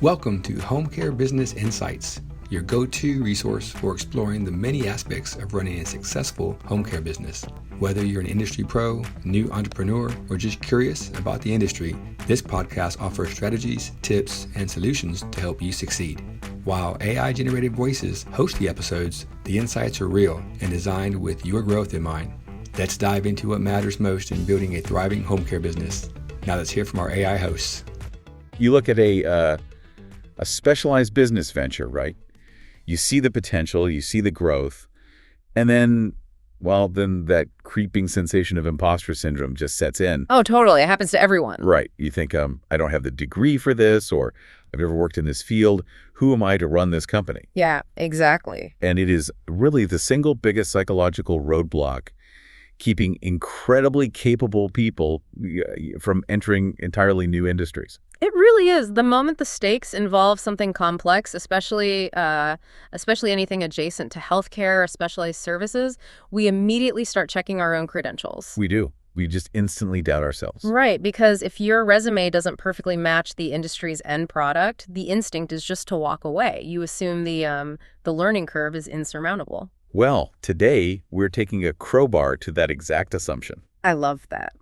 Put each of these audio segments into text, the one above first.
Welcome to Home Care Business Insights, your go-to resource for exploring the many aspects of running a successful home care business. Whether you're an industry pro, new entrepreneur, or just curious about the industry, this podcast offers strategies, tips, and solutions to help you succeed. While AI-generated voices host the episodes, the insights are real and designed with your growth in mind. Let's dive into what matters most in building a thriving home care business. Now let's hear from our AI hosts. You look at a specialized business venture, right? You see the potential, you see the growth, and then that creeping sensation of imposter syndrome just sets in. Oh, totally. It happens to everyone. Right. You think, I don't have the degree for this, or I've never worked in this field. Who am I to run this company? Yeah, exactly. And it is really the single biggest psychological roadblock keeping incredibly capable people from entering entirely new industries. It really is. The moment the stakes involve something complex, especially anything adjacent to healthcare or specialized services, we immediately start checking our own credentials. We do. We just instantly doubt ourselves. Right, because if your resume doesn't perfectly match the industry's end product, the instinct is just to walk away. You assume the learning curve is insurmountable. Well, today we're taking a crowbar to that exact assumption. I love that.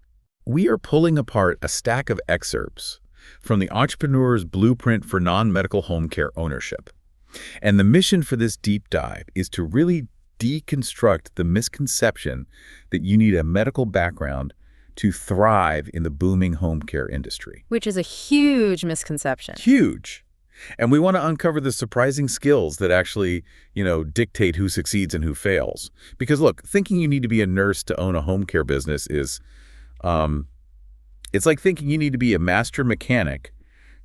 We are pulling apart a stack of excerpts from the Entrepreneur's Blueprint for Non-Medical Home Care Ownership. And the mission for this deep dive is to really deconstruct the misconception that you need a medical background to thrive in the booming home care industry. Which is a huge misconception. Huge. And we want to uncover the surprising skills that actually, dictate who succeeds and who fails. Because look, thinking you need to be a nurse to own a home care business is, it's like thinking you need to be a master mechanic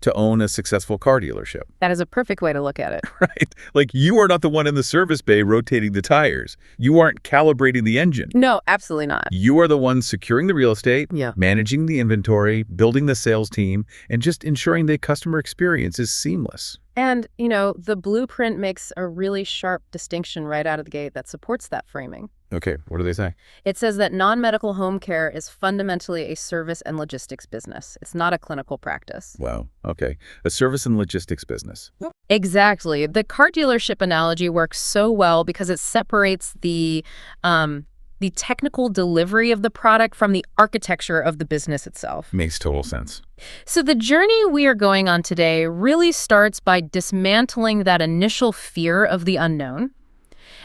to own a successful car dealership. That is a perfect way to look at it. Right? Like you are not the one in the service bay rotating the tires. You aren't calibrating the engine. No, absolutely not. You are the one securing the real estate, Yeah. managing the inventory, building the sales team, and just ensuring the customer experience is seamless. And, the blueprint makes a really sharp distinction right out of the gate that supports that framing. Okay, what do they say? It says that non-medical home care is fundamentally a service and logistics business. It's not a clinical practice. Wow, okay. A service and logistics business. Exactly. The car dealership analogy works so well because it separates the technical delivery of the product from the architecture of the business itself. Makes total sense. So the journey we are going on today really starts by dismantling that initial fear of the unknown.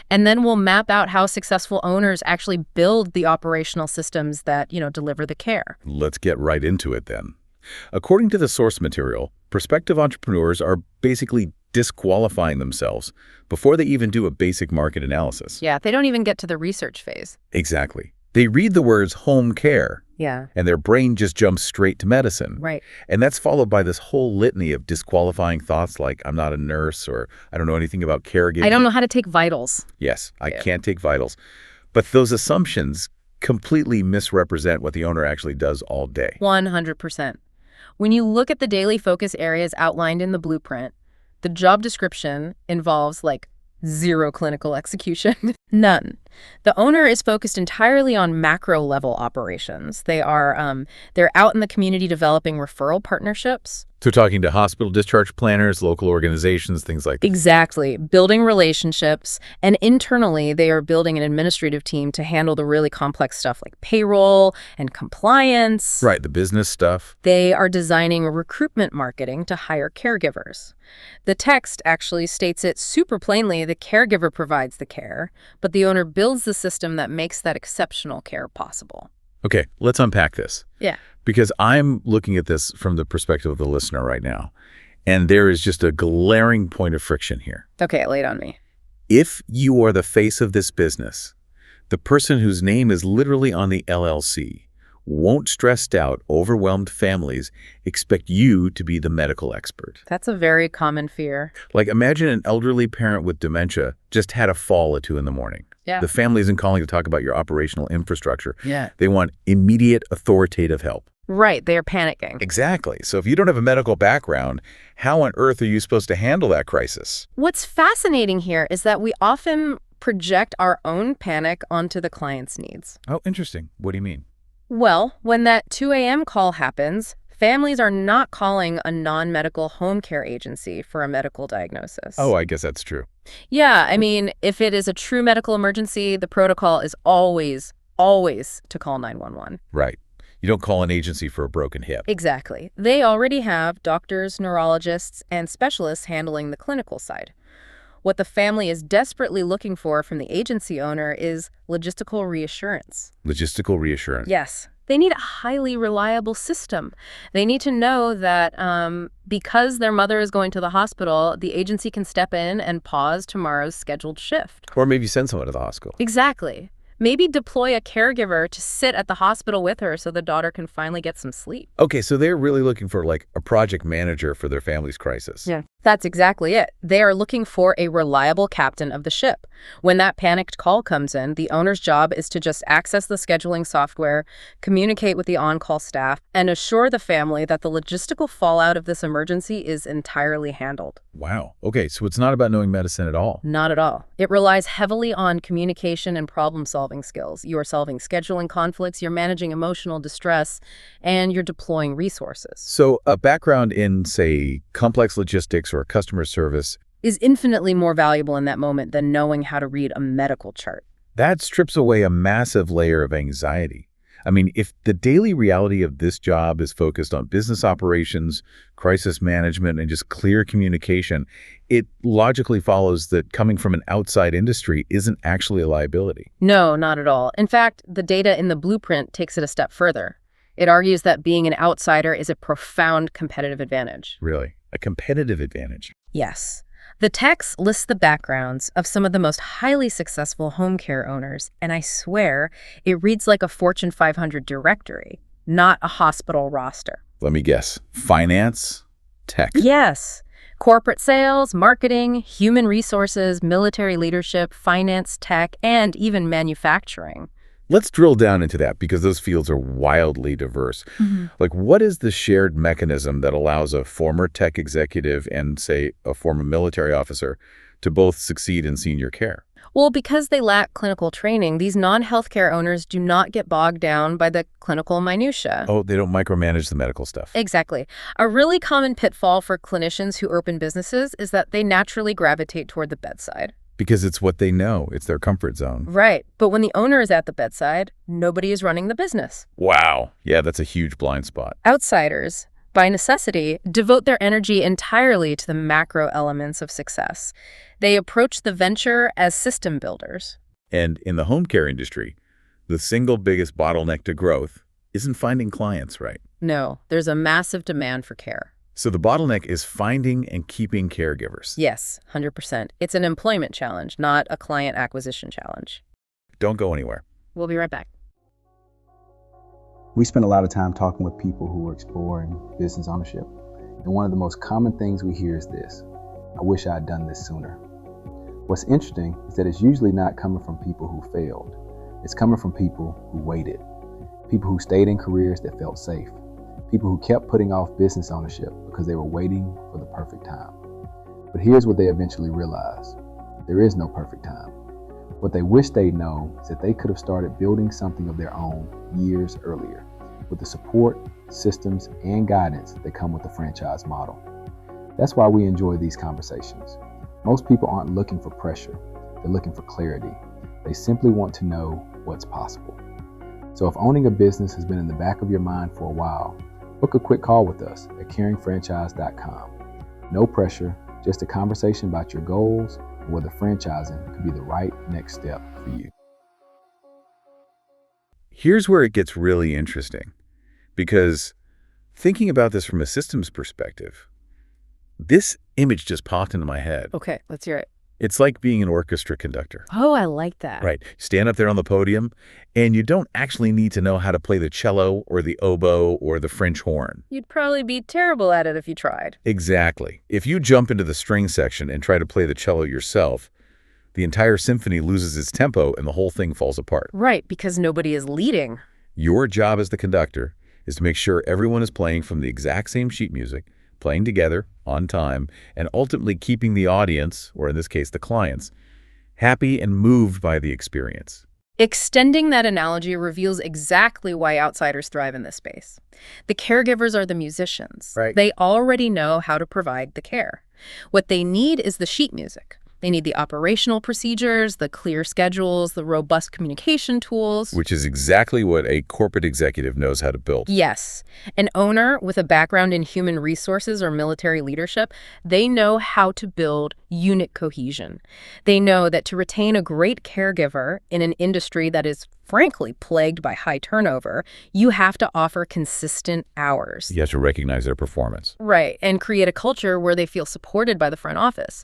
And then we'll map out how successful owners actually build the operational systems that, deliver the care. Let's get right into it then. According to the source material, prospective entrepreneurs are basically disqualifying themselves before they even do a basic market analysis. Yeah, they don't even get to the research phase. Exactly. They read the words home care. Yeah. And their brain just jumps straight to medicine. Right. And that's followed by this whole litany of disqualifying thoughts like, I'm not a nurse, or I don't know anything about caregiving. I don't know how to take vitals. Yes, I can't take vitals. But those assumptions completely misrepresent what the owner actually does all day. 100%. When you look at the daily focus areas outlined in the blueprint, the job description involves zero clinical execution. None. The owner is focused entirely on macro level operations. They're out in the community developing referral partnerships. So talking to hospital discharge planners, local organizations, things like that. Exactly. Building relationships. And internally, they are building an administrative team to handle the really complex stuff like payroll and compliance. Right, the business stuff. They are designing recruitment marketing to hire caregivers. The text actually states it super plainly: the caregiver provides the care, but the owner builds the system that makes that exceptional care possible. Okay, let's unpack this. Yeah. Because I'm looking at this from the perspective of the listener right now, and there is just a glaring point of friction here. Okay, lay it on me. If you are the face of this business, the person whose name is literally on the LLC won't stressed out, overwhelmed families expect you to be the medical expert. That's a very common fear. Like imagine an elderly parent with dementia just had a fall at 2 in the morning. Yeah. The family isn't calling to talk about your operational infrastructure. Yeah. They want immediate authoritative help. Right, they are panicking. Exactly. So if you don't have a medical background, how on earth are you supposed to handle that crisis? What's fascinating here is that we often project our own panic onto the client's needs. Oh, interesting. What do you mean? Well, when that 2 a.m. call happens, Families are not calling a non-medical home care agency for a medical diagnosis. Oh, I guess that's true. Yeah, I mean, if it is a true medical emergency, the protocol is always to call 911. Right. You don't call an agency for a broken hip. Exactly. They already have doctors, neurologists, and specialists handling the clinical side. What the family is desperately looking for from the agency owner is logistical reassurance. Logistical reassurance. Yes. They need a highly reliable system. They need to know that because their mother is going to the hospital, the agency can step in and pause tomorrow's scheduled shift. Or maybe send someone to the hospital. Exactly. Maybe deploy a caregiver to sit at the hospital with her so the daughter can finally get some sleep. Okay, so they're really looking for like a project manager for their family's crisis. Yeah. That's exactly it. They are looking for a reliable captain of the ship. When that panicked call comes in, the owner's job is to just access the scheduling software, communicate with the on-call staff, and assure the family that the logistical fallout of this emergency is entirely handled. Wow. Okay, so it's not about knowing medicine at all. Not at all. It relies heavily on communication and problem-solving skills. You are solving scheduling conflicts, you're managing emotional distress, and you're deploying resources. So a background in, say, complex logistics or customer service Is infinitely more valuable in that moment than knowing how to read a medical chart. that strips away a massive layer of anxiety. I mean, if the daily reality of this job is focused on business operations, crisis management, and just clear communication, it logically follows that coming from an outside industry isn't actually a liability. No, not at all. In fact, the data in the blueprint takes it a step further. It argues that being an outsider is a profound competitive advantage. Really, a competitive advantage. Yes. The text lists the backgrounds of some of the most highly successful home care owners, and I swear it reads like a Fortune 500 directory, not a hospital roster. Let me guess. Finance? Tech? Yes. Corporate sales, marketing, human resources, military leadership, finance, tech, and even manufacturing. Let's drill down into that because those fields are wildly diverse. Like, what is the shared mechanism that allows a former tech executive and, say, a former military officer to both succeed in senior care? Well, because they lack clinical training, these non-healthcare owners do not get bogged down by the clinical minutia. Oh, they don't micromanage the medical stuff. Exactly. A really common pitfall for clinicians who open businesses is that they naturally gravitate toward the bedside. Because it's what they know. It's their comfort zone. Right. But when the owner is at the bedside, nobody is running the business. Wow. Yeah, that's a huge blind spot. Outsiders, by necessity, devote their energy entirely to the macro elements of success. They approach the venture as system builders. And in the home care industry, the single biggest bottleneck to growth isn't finding clients, right? No, there's a massive demand for care. So the bottleneck is finding and keeping caregivers. Yes, 100%. It's an employment challenge, not a client acquisition challenge. Don't go anywhere. We'll be right back. We spend a lot of time talking with people who are exploring business ownership. And one of the most common things we hear is this: I wish I had done this sooner. What's interesting is that it's usually not coming from people who failed. It's coming from people who waited. People who stayed in careers that felt safe. People who kept putting off business ownership because they were waiting for the perfect time. But here's what they eventually realized: there is no perfect time. What they wish they'd known is that they could have started building something of their own years earlier, with the support, systems, and guidance that come with the franchise model. That's why we enjoy these conversations. Most people aren't looking for pressure, they're looking for clarity. They simply want to know what's possible. So if owning a business has been in the back of your mind for a while, book a quick call with us at caringfranchise.com. No pressure, just a conversation about your goals and whether franchising could be the right next step for you. Here's where it gets really interesting, because thinking about this from a systems perspective, this image just popped into my head. Okay, let's hear it. It's like being an orchestra conductor. Oh, I like that. Right. Stand up there on the podium, and you don't actually need to know how to play the cello or the oboe or the French horn. You'd probably be terrible at it if you tried. Exactly. If you jump into the string section and try to play the cello yourself, the entire symphony loses its tempo and the whole thing falls apart. Right, because nobody is leading. Your job as the conductor is to make sure everyone is playing from the exact same sheet music, playing together, on time, and ultimately keeping the audience, or in this case the clients, happy and moved by the experience. Extending that analogy reveals exactly why outsiders thrive in this space. The caregivers are the musicians. Right. They already know how to provide the care. What they need is the sheet music. They need the operational procedures, the clear schedules, the robust communication tools. Which is exactly what a corporate executive knows how to build. Yes. An owner with a background in human resources or military leadership, they know how to build unit cohesion. They know that to retain a great caregiver in an industry that is frankly plagued by high turnover, you have to offer consistent hours. You have to recognize their performance. Right, and create a culture where they feel supported by the front office.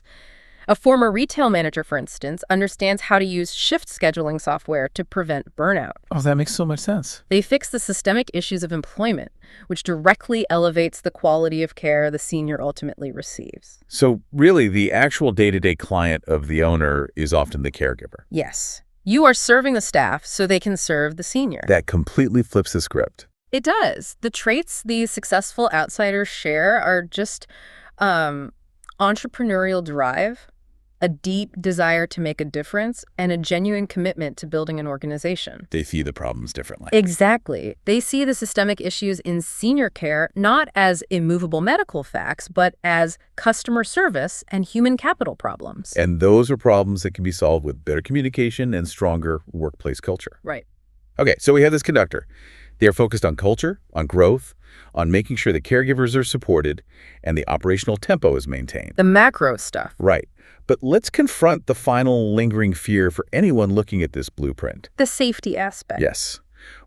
A former retail manager, for instance, understands how to use shift scheduling software to prevent burnout. Oh, that makes so much sense. They fix the systemic issues of employment, which directly elevates the quality of care the senior ultimately receives. So really, the actual day-to-day client of the owner is often the caregiver. Yes. You are serving the staff so they can serve the senior. That completely flips the script. It does. The traits these successful outsiders share are just entrepreneurial drive, a deep desire to make a difference, and a genuine commitment to building an organization. They see the problems differently. Exactly. They see the systemic issues in senior care not as immovable medical facts, but as customer service and human capital problems. And those are problems that can be solved with better communication and stronger workplace culture. Right. Okay, so we have this conductor. They are focused on culture, on growth, on making sure the caregivers are supported, and the operational tempo is maintained. The macro stuff. Right. But let's confront the final lingering fear for anyone looking at this blueprint. The safety aspect. Yes.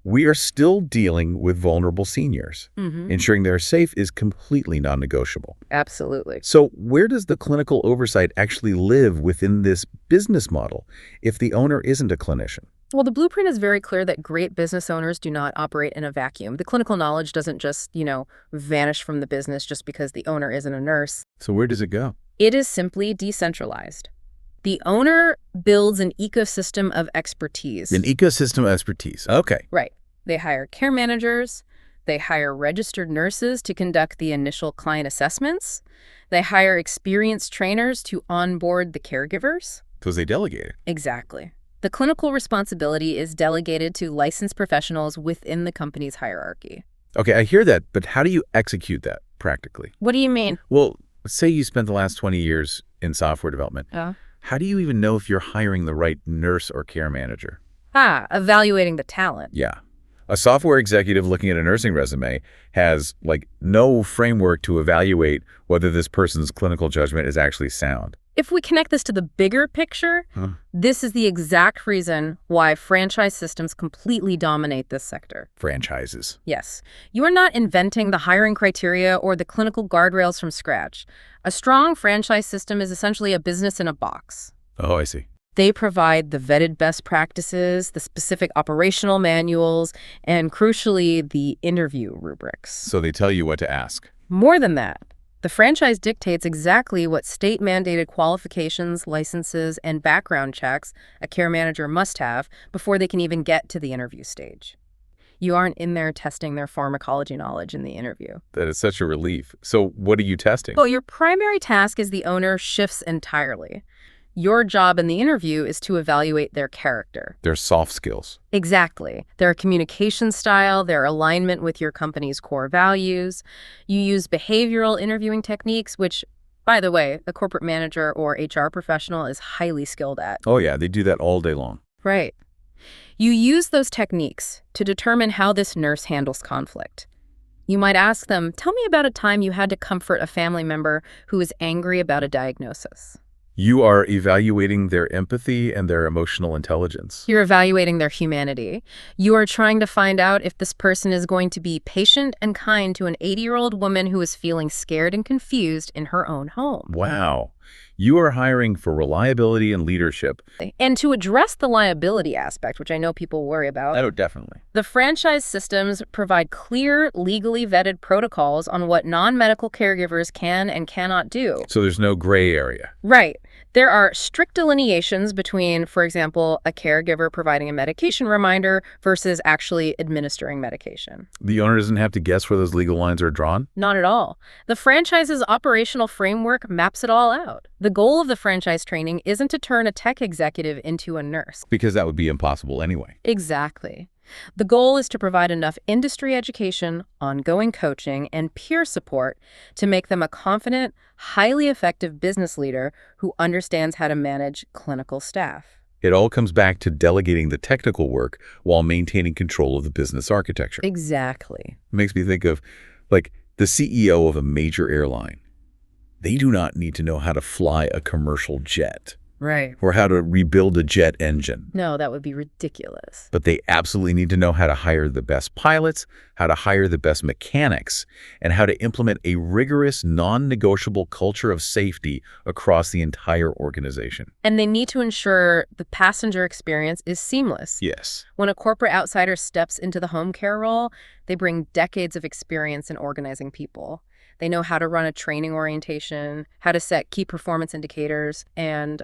We are still dealing with vulnerable seniors. Ensuring they're safe is completely non-negotiable. Absolutely. So where does the clinical oversight actually live within this business model if the owner isn't a clinician? Well, the blueprint is very clear that great business owners do not operate in a vacuum. The clinical knowledge doesn't just, vanish from the business just because the owner isn't a nurse. So where does it go? It is simply decentralized. The owner builds an ecosystem of expertise. An ecosystem of expertise. Okay. Right. They hire care managers. They hire registered nurses to conduct the initial client assessments. They hire experienced trainers to onboard the caregivers. Because they delegate it. Exactly. The clinical responsibility is delegated to licensed professionals within the company's hierarchy. Okay, I hear that, but how do you execute that practically? What do you mean? Well, say you spent the last 20 years in software development. How do you even know if you're hiring the right nurse or care manager? Evaluating the talent. Yeah. A software executive looking at a nursing resume has, no framework to evaluate whether this person's clinical judgment is actually sound. If we connect this to the bigger picture, this is the exact reason why franchise systems completely dominate this sector. Franchises. Yes. You are not inventing the hiring criteria or the clinical guardrails from scratch. A strong franchise system is essentially a business in a box. Oh, I see. They provide the vetted best practices, the specific operational manuals, and crucially, the interview rubrics. So they tell you what to ask. More than that, the franchise dictates exactly what state-mandated qualifications, licenses, and background checks a care manager must have before they can even get to the interview stage. You aren't in there testing their pharmacology knowledge in the interview. That is such a relief. So what are you testing? Well, your primary task as the owner shifts entirely. Your job in the interview is to evaluate their character. Their soft skills. Exactly. Their communication style, their alignment with your company's core values. You use behavioral interviewing techniques, which, by the way, a corporate manager or HR professional is highly skilled at. Oh, yeah, they do that all day long. Right. You use those techniques to determine how this nurse handles conflict. You might ask them, tell me about a time you had to comfort a family member who is angry about a diagnosis. You are evaluating their empathy and their emotional intelligence. You're evaluating their humanity. You are trying to find out if this person is going to be patient and kind to an 80-year-old woman who is feeling scared and confused in her own home. Wow. You are hiring for reliability and leadership. And to address the liability aspect, which I know people worry about, Oh, definitely. the franchise systems provide clear, legally vetted protocols on what non-medical caregivers can and cannot do. So there's no gray area. Right. There are strict delineations between, for example, a caregiver providing a medication reminder versus actually administering medication. The owner doesn't have to guess where those legal lines are drawn? Not at all. The franchise's operational framework maps it all out. The goal of the franchise training isn't to turn a tech executive into a nurse. Because that would be impossible anyway. Exactly. The goal is to provide enough industry education, ongoing coaching, and peer support to make them a confident, highly effective business leader who understands how to manage clinical staff. It all comes back to delegating the technical work while maintaining control of the business architecture. Exactly. It makes me think of, like, the CEO of a major airline. They do not need to know how to fly a commercial jet. Right. Or how to rebuild a jet engine. No, that would be ridiculous. But they absolutely need to know how to hire the best pilots, how to hire the best mechanics, and how to implement a rigorous, non-negotiable culture of safety across the entire organization. And they need to ensure the passenger experience is seamless. Yes. When a corporate outsider steps into the home care role, they bring decades of experience in organizing people. They know how to run a training orientation, how to set key performance indicators, and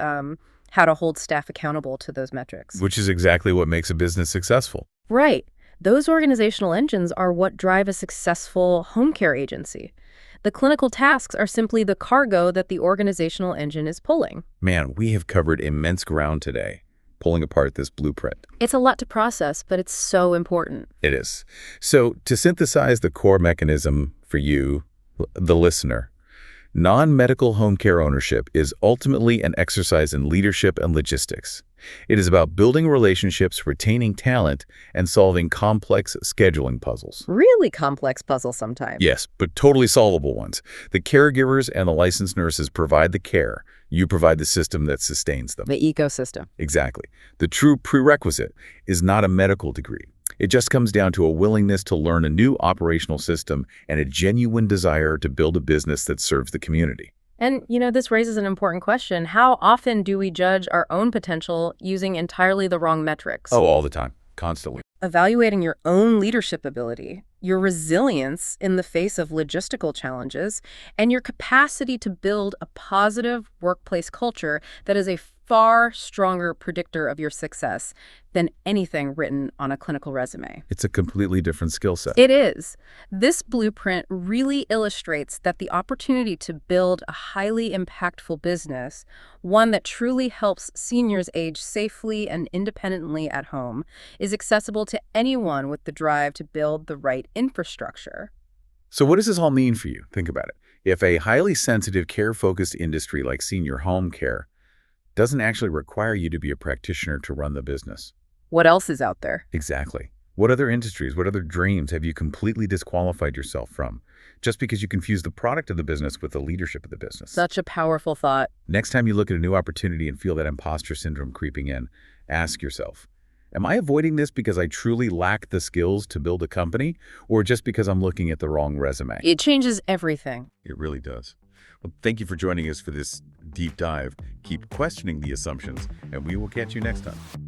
how to hold staff accountable to those metrics. Which is exactly what makes a business successful. Right. Those organizational engines are what drive a successful home care agency. The clinical tasks are simply the cargo that the organizational engine is pulling. Man, we have covered immense ground today, pulling apart this blueprint. It's a lot to process, but it's so important. It is. So to synthesize the core mechanism for you, the listener, non-medical home care ownership is ultimately an exercise in leadership and logistics. It is about building relationships, retaining talent, and solving complex scheduling puzzles. Really complex puzzle sometimes. Yes, but totally solvable ones. The caregivers and the licensed nurses provide the care. You provide the system that sustains them. The ecosystem. Exactly. The true prerequisite is not a medical degree. It just comes down to a willingness to learn a new operational system and a genuine desire to build a business that serves the community. And, this raises an important question. How often do we judge our own potential using entirely the wrong metrics? Oh, all the time. Constantly. Evaluating your own leadership ability, your resilience in the face of logistical challenges, and your capacity to build a positive workplace culture that is a far stronger predictor of your success than anything written on a clinical resume. It's a completely different skill set. It is. This blueprint really illustrates that the opportunity to build a highly impactful business, one that truly helps seniors age safely and independently at home, is accessible to anyone with the drive to build the right infrastructure. So what does this all mean for you? Think about it. If a highly sensitive, care-focused industry like senior home care doesn't actually require you to be a practitioner to run the business. What else is out there? Exactly. What other industries, what other dreams have you completely disqualified yourself from just because you confuse the product of the business with the leadership of the business? Such a powerful thought. Next time you look at a new opportunity and feel that imposter syndrome creeping in, ask yourself, am I avoiding this because I truly lack the skills to build a company, or just because I'm looking at the wrong resume? It changes everything. It really does. Well, thank you for joining us for this deep dive. Keep questioning the assumptions, and we will catch you next time.